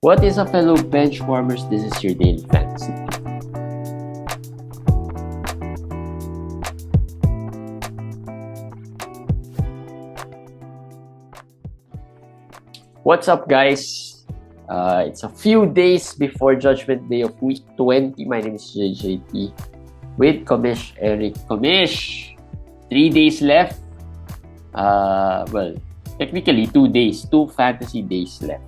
What is a fellow benchwarmers? This is your daily fantasy. What's up, guys? It's a few days before Judgment Day of Week 20. My name is JJT with Komish Eric. Komish, 3 days left. Well, technically 2 days, 2 fantasy days left.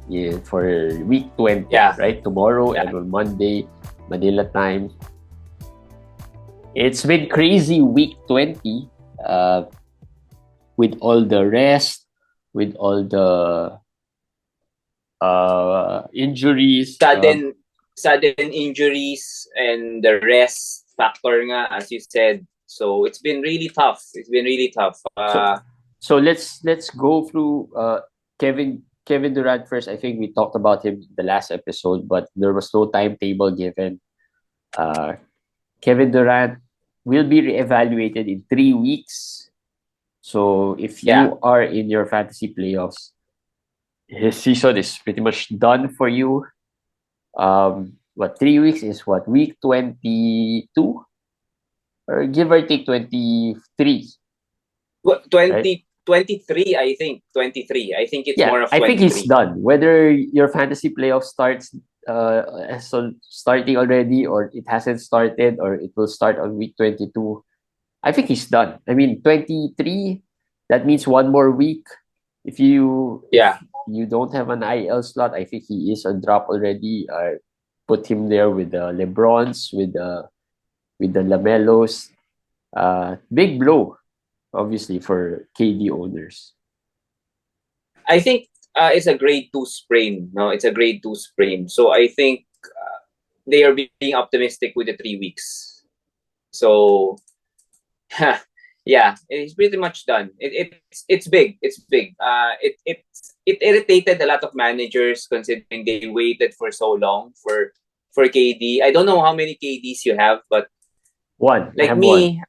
Yeah, for week 20, right? Tomorrow and on Monday, Manila time. It's been crazy week 20 with all the rest, with all the injuries. Sudden injuries and the rest factor nga, as you said. So it's been really tough. So let's go through Kevin Durant first. I think we talked about him in the last episode, but there was no timetable given. Kevin Durant will be reevaluated in 3 weeks. So if you are in your fantasy playoffs, his season is pretty much done for you. 3 weeks is what? Week 22? Or give or take 23. 23, I think. 23. I think it's more of 23. I think he's done. Whether your fantasy playoff starts starting already, or it hasn't started, or it will start on week 22, I think he's done. I mean, 23, that means one more week. If you don't have an IL slot, I think he is on drop already. Put him there with the LeBrons, with the Lamelos. Big blow, obviously, for KD owners. I think it's a grade 2 sprain. No, it's a grade 2 sprain. So I think they are being optimistic with the 3 weeks. So it's pretty much done. It's big. It's big. It irritated a lot of managers considering they waited for so long for KD. I don't know how many KDs you have, but one. Like me,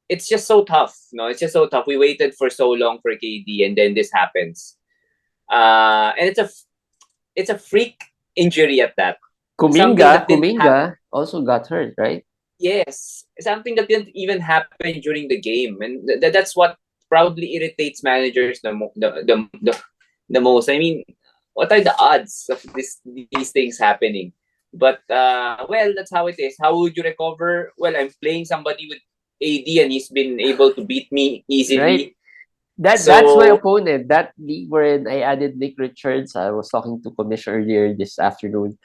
it's just so tough. No, it's just so tough. We waited for so long for KD, and then this happens. And it's a freak injury at that. Kuminga also got hurt, right? Yes, something that didn't even happen during the game, and that's what probably irritates managers the most. I mean, what are the odds of these things happening? But that's how it is. How would you recover? Well, I'm playing somebody with AD, and he's been able to beat me easily. Right. That's my opponent. That league wherein I added Nick Richards. I was talking to Komish earlier this afternoon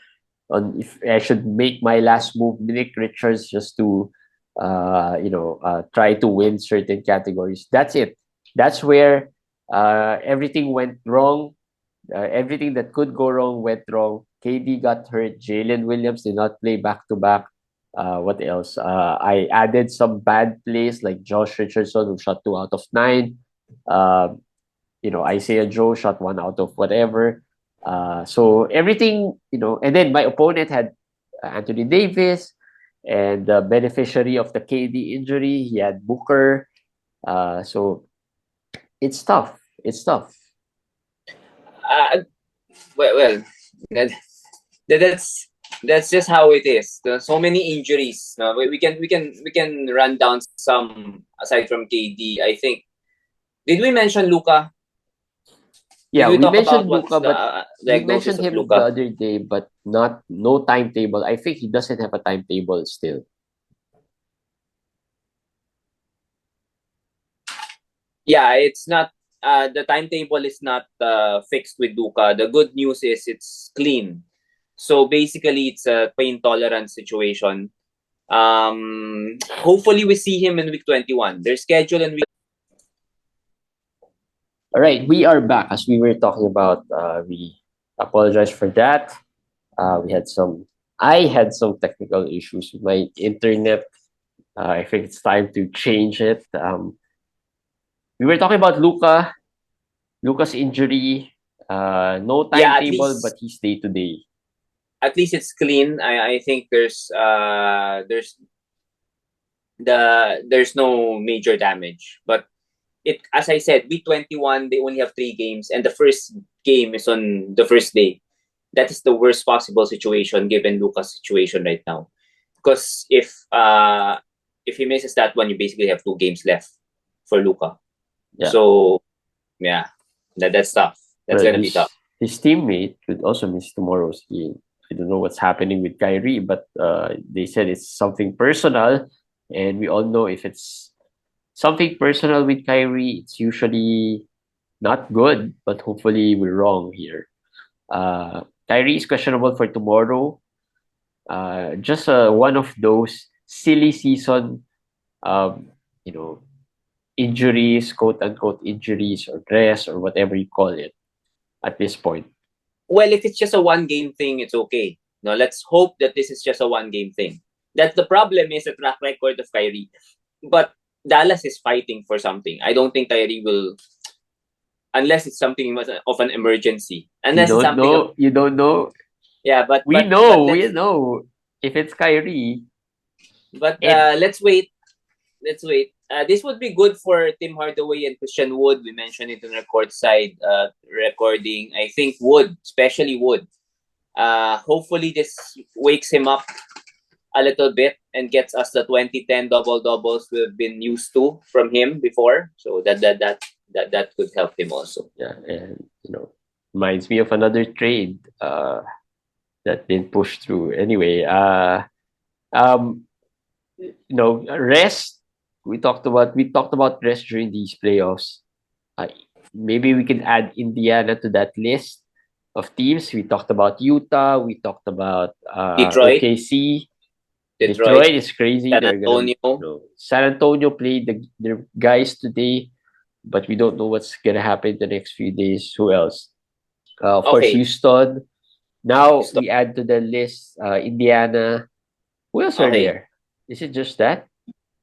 on if I should make my last move Nick Richards just to try to win certain categories. That's it. That's where everything went wrong. Everything that could go wrong went wrong. KD got hurt. Jalen Williams did not play back-to-back. What else? I added some bad plays like Josh Richardson, who shot 2 out of 9. Isaiah Joe shot 1 out of whatever. So everything, and then my opponent had Anthony Davis, and the beneficiary of the KD injury, he had Booker. So it's tough. It's tough. That's just how it is. There's so many injuries. No, we can run down some aside from KD. I think. Did we mention Luka? Yeah, we mentioned Luka, but we mentioned him the other day, but no timetable. I think he doesn't have a timetable still. Yeah, it's not. The timetable is not fixed with Luka. The good news is it's clean. So basically, it's a pain tolerance situation. Hopefully, we see him in week 21. They're scheduled in week. All right, we are back. As we were talking about, we apologize for that. I had some technical issues with my internet. I think it's time to change it. We were talking about Luka's injury. No timetable, but he's day to day. At least it's clean. I think there's no major damage, but as I said, week 21 they only have 3 games, and the first game is on the first day. That is the worst possible situation given Luka's situation right now. Because if he misses that one, you basically have 2 games left for Luka. Yeah. So yeah, that's tough. That's Well, gonna be tough. his teammate could also miss tomorrow's game. I don't know what's happening with Kyrie, but they said it's something personal, and we all know if it's something personal with Kyrie, it's usually not good. But hopefully, we're wrong here. Kyrie is questionable for tomorrow. Just one of those silly season, um, you know, injuries, quote unquote injuries, or rest, or whatever you call it at this point. Well, if it's just a 1 game thing, it's okay. No, let's hope that this is just a 1 game thing. That's the problem is the track record of Kyrie. But Dallas is fighting for something. I don't think Kyrie will, unless it's something of an emergency. You Unless it's don't something of, know. You don't know. yeah, We but know. We let's know. If it's Kyrie, and let's wait. Let's wait. This would be good for Tim Hardaway and Christian Wood. We mentioned it on our court side recording. I think Wood, especially Wood. Hopefully this wakes him up a little bit and gets us the 2010 double doubles we've been used to from him before. So that could help him also. yeah, and reminds me of another trade that didn't push through. Anyway, um, rest. We talked about rest during these playoffs. Uh, Maybe we can add Indiana to that list of teams. We talked about Utah. We talked about Detroit, OKC. Detroit, Detroit is crazy. San They're gonna, Antonio. San Antonio played their guys today, but we don't know what's gonna happen the next few days. Who else? Of course, Okay, Houston. Now stop. we add to the list Indiana. Who else are Okay. there? Is it just that?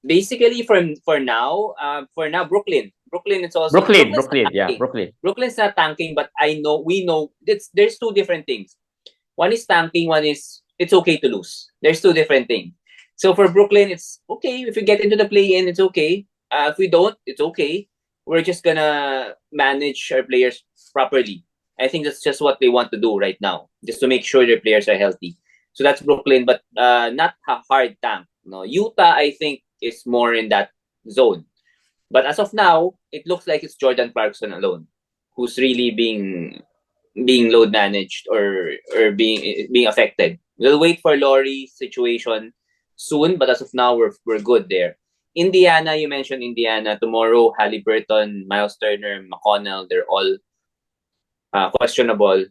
Basically, for now, Brooklyn. Brooklyn is also Brooklyn, Brooklyn's not Brooklyn, yeah, tanking. Brooklyn. Brooklyn's not tanking, but we know there's 2 different things. One is tanking, one is it's okay to lose. There's 2 different things. So for Brooklyn, it's okay if we get into the play-in, it's okay. If we don't, it's okay. We're just gonna manage our players properly. I think that's just what they want to do right now, just to make sure their players are healthy. So that's Brooklyn, but not a hard tank. No, Utah, I think, is more in that zone. But as of now, it looks like it's Jordan Clarkson alone who's really being load managed or being affected. We'll wait for Laurie's situation soon, but as of now, we're good there. Indiana, you mentioned Indiana. Tomorrow, Haliburton, Miles Turner, McConnell, they're all questionable.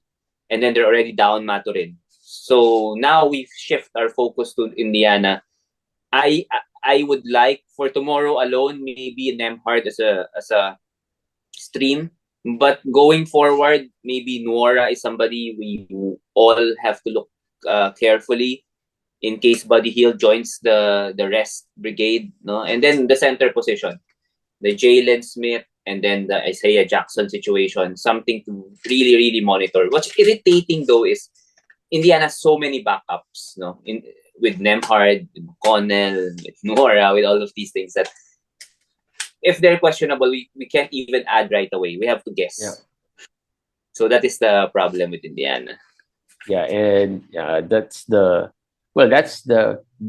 And then they're already down Maturin. So now we shift our focus to Indiana. I I would like for tomorrow alone maybe Nemhard as a stream. But going forward, maybe Nuora is somebody we all have to look carefully in case Buddy Hill joins the rest brigade, no? And then the center position, the Jalen Smith and then the Isaiah Jackson situation, something to really really monitor. What's irritating though is Indiana has so many backups, no? With Nemhard, with McConnell, with Nuora, with all of these things that if they're questionable, we can't even add right away. We have to guess. Yeah. So that is the problem with Indiana. Yeah, and that's the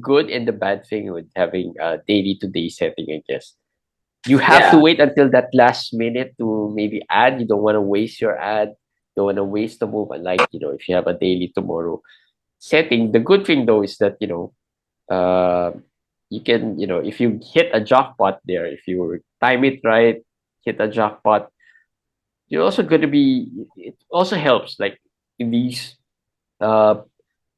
good and the bad thing with having a daily to day setting, I guess. You have to Yeah. wait until that last minute to maybe add. You don't want to waste your ad. Don't want to waste the move. Unlike, if you have a daily tomorrow setting. The good thing though is that, you can, if you hit a jackpot there, if you time it right, hit a jackpot, you're also going to be, it also helps like in these uh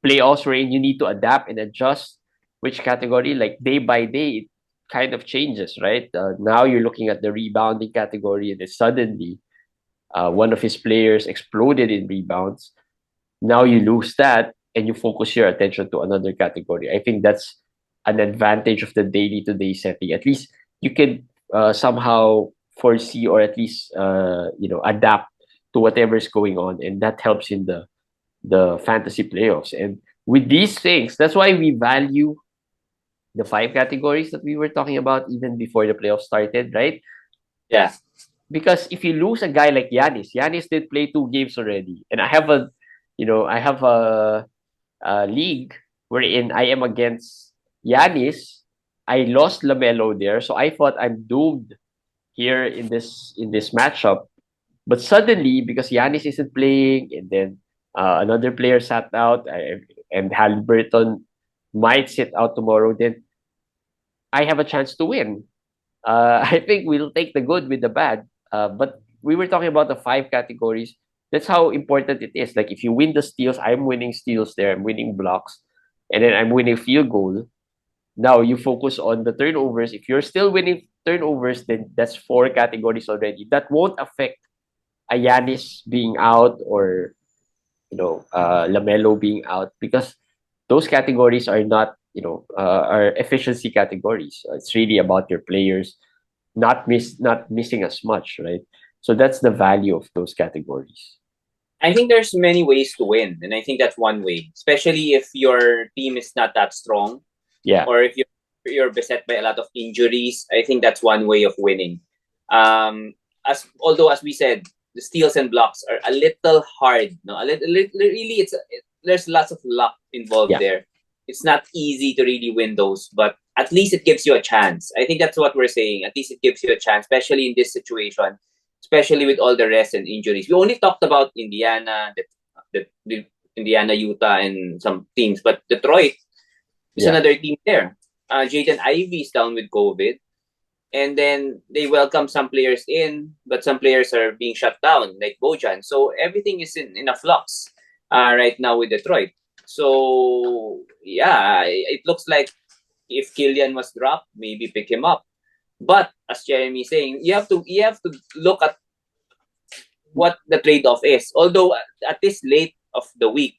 playoffs wherein you need to adapt and adjust which category, like day by day it kind of changes, right? Now you're looking at the rebounding category and then suddenly one of his players exploded in rebounds. Now you lose that and you focus your attention to another category. I think that's an advantage of the daily to day setting. At least you can somehow foresee or at least adapt to whatever is going on, and that helps in the fantasy playoffs. And with these things, that's why we value the 5 categories that we were talking about even before the playoffs started, right? Yeah. Because if you lose a guy like Giannis did play 2 games already, and I have a league wherein I am against Giannis. I lost Lamelo there, so I thought I'm doomed here in this matchup. But suddenly, because Giannis isn't playing, and then another player sat out, and Haliburton might sit out tomorrow, then I have a chance to win. I think we'll take the good with the bad. But we were talking about the 5 categories. That's how important it is. Like if you win the steals, I'm winning steals there. I'm winning blocks, and then I'm winning field goal. Now you focus on the turnovers. If you're still winning turnovers, then that's 4 categories already. That won't affect a Yanis being out, or Lamelo being out, because those categories are not are efficiency categories. It's really about your players not missing as much, right? So that's the value of those categories. I think there's many ways to win, and I think that's one way, especially if your team is not that strong, Yeah, or if you're beset by a lot of injuries. I think that's one way of winning. Although as we said, the steals and blocks are a little hard. No, really, there's lots of luck involved yeah, there. It's not easy to really win those, but at least it gives you a chance. I think that's what we're saying. At least it gives you a chance, especially in this situation, especially with all the rest and injuries. We only talked about Indiana, the Indiana, Utah, and some teams, but Detroit is yeah. another team there. Jaden Ivey is down with COVID, and then they welcome some players in, but some players are being shut down, like Bojan. So everything is in a flux right now with Detroit. So yeah, it looks like if Killian was dropped, maybe pick him up. But as Jeremy is saying, you have to look at what the trade off is. Although at this late of the week,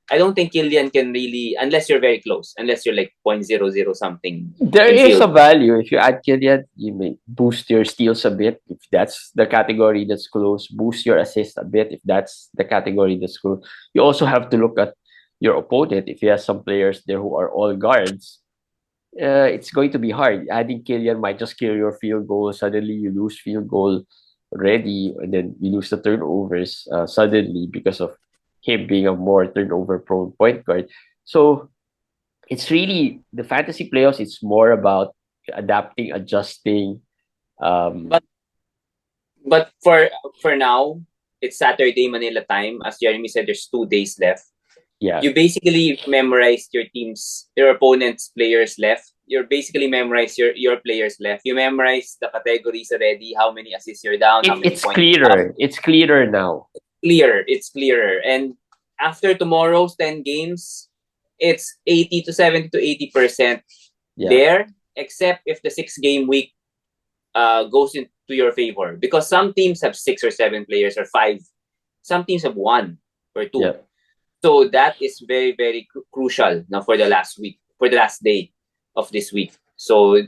I don't think Killian can really, unless you're very close, unless you're like 0.00 something There in is field. a value if you add Killian. You may boost your steals a bit if that's the category that's close. Boost your assist a bit if that's the category that's close. You also have to look at your opponent. If he has some players there who are all guards, it's going to be hard. Adding Killian might just kill your field goal. Suddenly you lose field goal already, and then you lose the turnovers suddenly because of him being a more turnover prone point guard. So it's really the fantasy playoffs. It's more about adapting, adjusting. Um, But but for now, it's Saturday Manila time. As Jeremy said, there's 2 days left. yeah, You basically memorized your opponent's players left. You basically memorized your players left. You memorize the categories already, how many assists you're down, how many it's points up. clearer. It's clearer now. It's clearer. And after tomorrow's 10 games, it's 80 to 70 to 80% Yeah, there, except if the 6 game week goes into your favor. Because some teams have 6 or 7 players or five. Some teams have one or two. yeah, So that is very, very crucial now for the last week, for the last day of this week. So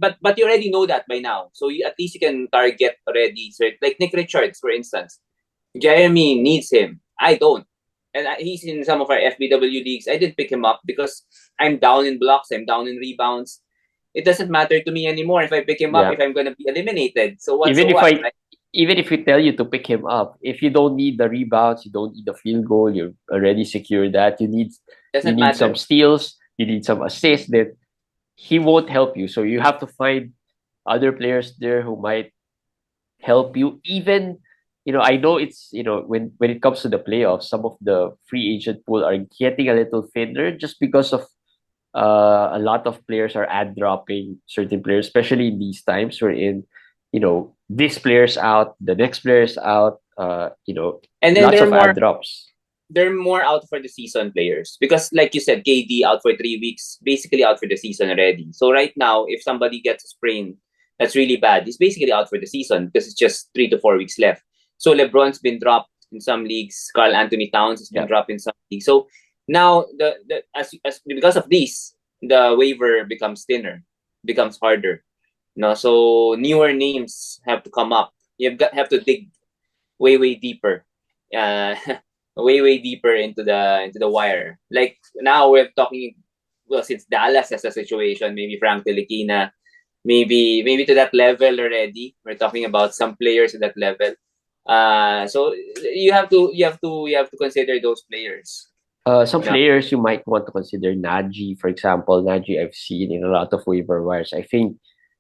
but you already know that by now. So at least you can target already. So like Nick Richards, for instance, Jeremy needs him. I don't. And he's in some of our FBW leagues. I didn't pick him up because I'm down in blocks. I'm down in rebounds. It doesn't matter to me anymore if I pick him up yeah. if I'm going to be eliminated. So what? Even So if what? I Right? even if we tell you to pick him up, if you don't need the rebounds, you don't need the field goal, you're already secure that. You Doesn't need some matter. steals, you need some assists, then he won't help you. So you have to find other players there who might help you. Even I know it's when it comes to the playoffs, some of the free agent pool are getting a little thinner just because of a lot of players are ad dropping certain players, especially in these times we're in. This player's out, the next player's out. And then Lots of ad drops. they're more out for the season players because, like you said, KD out for 3 weeks, basically out for the season already. So right now, if somebody gets a sprain that's really bad, he's basically out for the season because it's just 3 to 4 weeks left. So LeBron's been dropped in some leagues. Carl Anthony Towns has been Yeah, dropped in some leagues. So now the as because of this, the waiver becomes thinner, becomes harder. No, so newer names have to come up. Have to dig way deeper. Uh, way deeper into the wire. Like now we're talking, well, since Dallas has a situation, maybe Frank Ntilikina maybe to that level already. We're talking about some players at that level. So you have to consider those players. Some No. players you might want to consider Naji, for example. Naji, I've seen in a lot of waiver wires.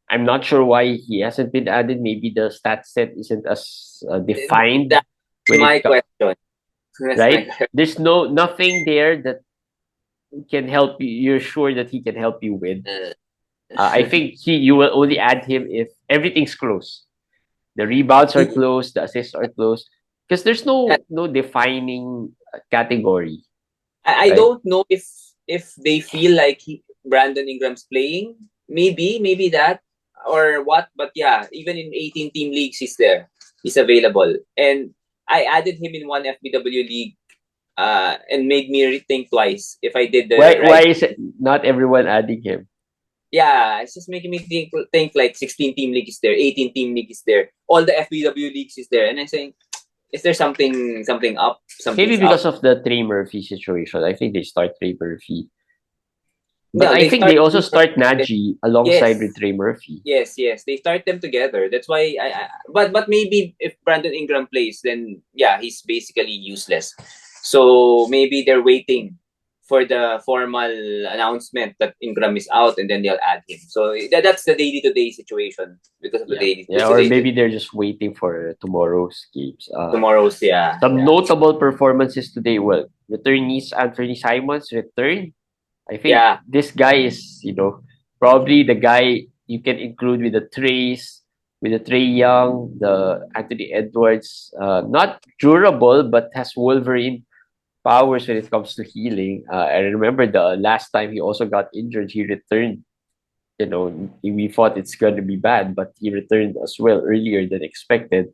I'm not sure why he hasn't been added. Maybe the stat set isn't as defined That's when my it comes, question. That's my right? question. There's nothing there that can help you. You're sure that he can help you with. I think you will only add him if everything's close. The rebounds are close, the assists are close, because there's no defining category, I right? don't know if they feel like Brandon Ingram's playing. Maybe that or what. But yeah, even in 18 team leagues, he's there. He's available, and I added him in one FBW league. And made me rethink twice if I did the Why right. is it not everyone adding him? Yeah, it's just making me think like 16 team league is there, 18 team league is there, all the FBW leagues is there, and I'm saying, is there something up? Maybe Something's up. because of the Trey Murphy situation. I think they start Trey Murphy. No, No, I they think start. they also start Najee alongside Yes, with Trey Murphy. yes. They start them together. That's why but maybe if Brandon Ingram plays, then yeah, he's basically useless. So maybe they're waiting for the formal announcement that Ingram is out, and then they'll add him. So that's the daily to day situation because of the Yeah, daily yeah, or maybe they're just waiting for tomorrow's games. tomorrow's. Yeah, Some yeah, notable performances today. Well, returnees Anthony Simons return. I think yeah. this guy is, probably the guy you can include with the Trey Young, the Anthony Edwards. Not durable, but has Wolverine powers when it comes to healing. I remember the last time he also got injured, he returned. We thought it's going to be bad, but he returned as well earlier than expected.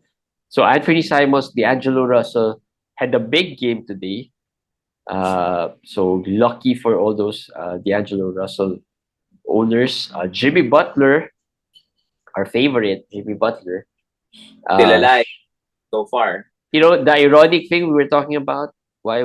So Anthony Simons, D'Angelo Russell had a big game today. So lucky for all those D'Angelo Russell owners. Jimmy Butler, our favorite, Jimmy Butler. Still Uh, alive so far. the ironic thing we were talking about, why,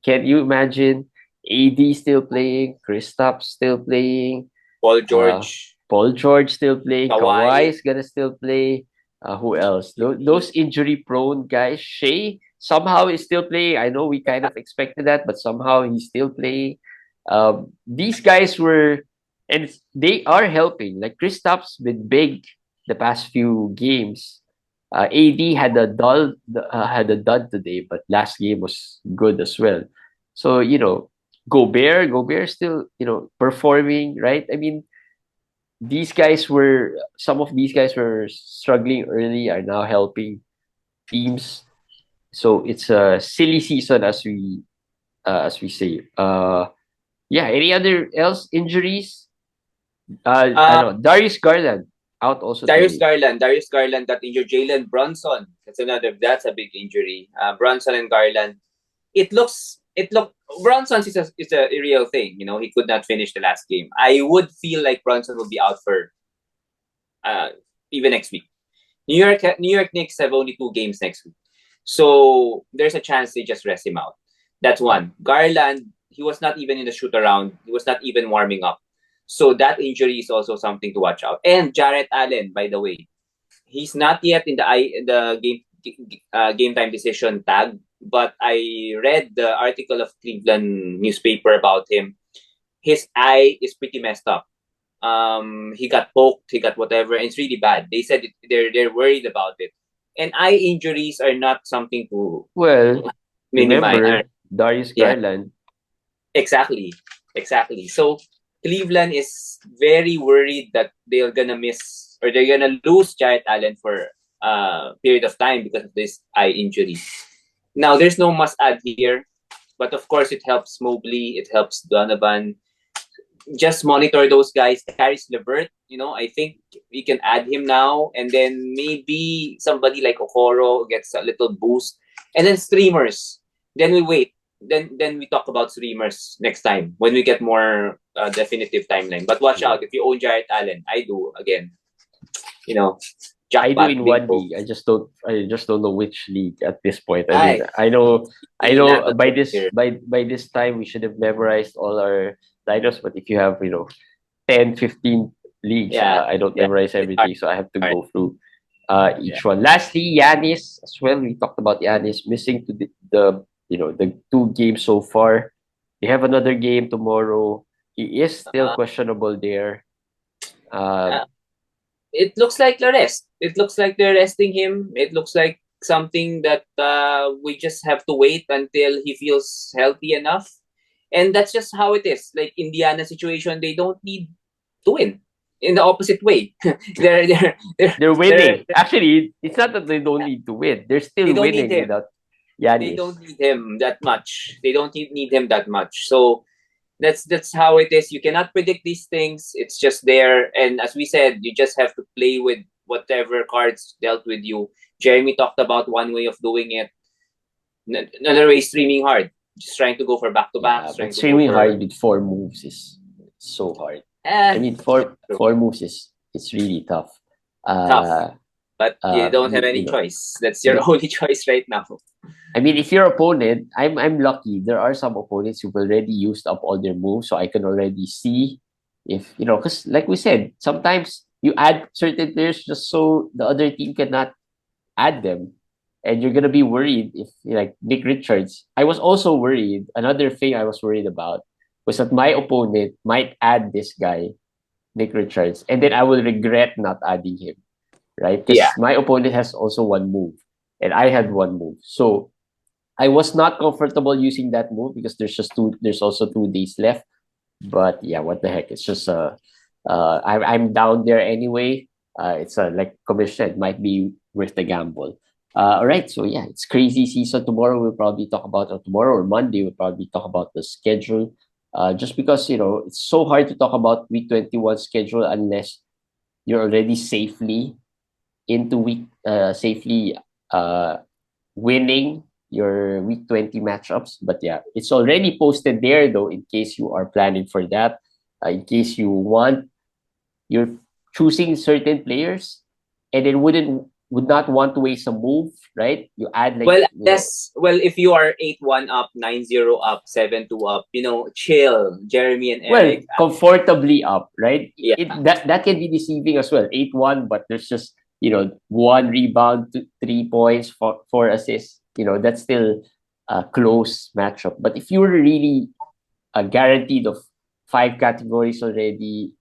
can you imagine AD still playing, Kristaps still playing, Paul uh, George, Paul George still playing, Kawhi Kawhi. is gonna still play. Who else? Those injury prone guys. Shea somehow is still playing. I know we kind of expected that, but somehow he's still playing. These guys were, and they are helping. Like Kristaps been big the past few games. AD had a dud today, but last game was good as well. So Gobert still performing, right? I mean, some of these guys were struggling early, are now helping teams. So it's a silly season, as we say. Yeah. Any other else injuries? I Uh, know Darius Garland out also today. Darius Garland got injured. Jalen Brunson. That's a big injury. Brunson and Garland. It look Brunson is a real thing. He could not finish the last game. I would feel like Brunson will be out for uh even next week. New York Knicks have only 2 games next week. So there's a chance they just rest him out. That's one. Garland, he was not even in the shoot around. He was not even warming up. So that injury is also something to watch out. And Jarrett Allen, by the way, he's not yet in the game time decision tag, but I read the article of Cleveland newspaper about him. His eye is pretty messed up. He got poked, he got whatever, and it's really bad. They said they're worried about it. And eye injuries are not something to Well, minimize. remember Darius Yeah, Garland. exactly. So Cleveland is very worried that they're gonna miss or they're gonna lose Jarrett Allen for a period of time because of this eye injury. Now there's no must add here, but of course it helps Mobley, it helps Donovan. Just monitor those guys. Caris LeVert, I think we can add him now, and then maybe somebody like Okoro gets a little boost, and then streamers. Then we wait. Then we talk about streamers next time when we get more definitive timeline. But watch out if you own Jarrett Allen. I do again. You know, I do jackpot in one bingo. league. I just don't know which league at this point. I mean, Ay, I know land by this here. by this time we should have memorized all our lineups, but if you have 10, 15 leagues. Yeah, I don't yeah. memorize It's hard. everything, so I have to Hard. go through each Yeah. one. Lastly, Giannis as well. We talked about Giannis missing to the 2 games so far. They have another game tomorrow. He is still Uh, questionable there. Uh, uh, it looks like the rest. It looks like they're resting him. It looks like something that we just have to wait until he feels healthy enough. And that's just how it is. Like Indiana situation, they don't need to win. In the opposite way, they're they're they're they're they're winning. Actually, it's not that they don't need to win. They're they still don't need winning him. without They Giannis. don't need him that much. They don't need him that much. So that's how it is. You cannot predict these things. It's just there. And as we said, you just have to play with whatever cards dealt with you. Jeremy talked about one way of doing it. Another way is streaming hard. Just trying to go for back to Yeah, backs, but trying to go streaming for hard with 4 moves is so hard. I eh mean, four true. four moves is it's really tough. Tough. Uh, But you don't have you any know, choice. That's your the, only choice right now. I mean, if your opponent, I'm lucky. There are some opponents who've already used up all their moves, so I can already see if because like we said, sometimes you add certain players just so the other team cannot add them, and you're gonna be worried if like Nick Richards. I was also worried. Another thing I was worried about was that my opponent might add this guy, Nick Richards, and then I will regret not adding him, right? Yeah. Because my opponent has also 1 move, and I had 1 move, so I was not comfortable using that move because there's also 2 days left. But yeah, what the heck? It's just I'm down there anyway. It's like commission, it might be worth the gamble. All right, so yeah, it's crazy season. Tomorrow we'll probably talk about, or tomorrow or Monday we'll probably talk about the schedule. Just because it's so hard to talk about week 21 schedule unless you're already into week safely uh winning your week 20 matchups. But yeah, it's already posted there though, in case you are planning for that. In case you're choosing certain players and then would not want to waste a move, right? You add Well, if you are 8-1 up, 9-0 up, 7-2 up, chill, Jeremy and well, Eric. comfortably up, right? Yeah. That can be deceiving as well. 8-1, but there's just 1 rebound, 3 points, four assists. That's still a close matchup. But if you're really guaranteed of 5 categories already,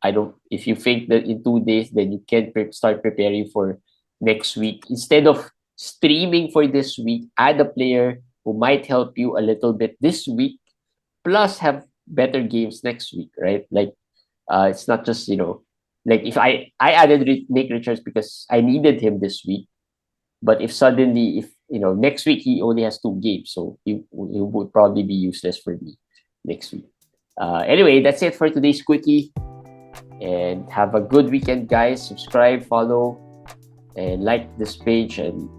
if you think that in 2 days, then you can start preparing for next week. Instead of streaming for this week, add a player who might help you a little bit this week, plus have better games next week, right? Like, it's not just, like if I added Nick Richards because I needed him this week, but if suddenly, if, next week he only has 2 games, so he would probably be useless for me next week. Anyway, that's it for today's quickie. And have a good weekend, guys. Subscribe, follow, and like this page. And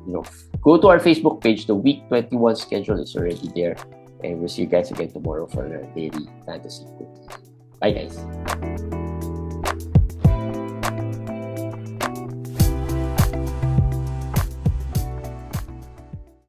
go to our Facebook page. The week 21 schedule is already there. And we'll see you guys again tomorrow for our daily fantasy quickie. Bye, guys.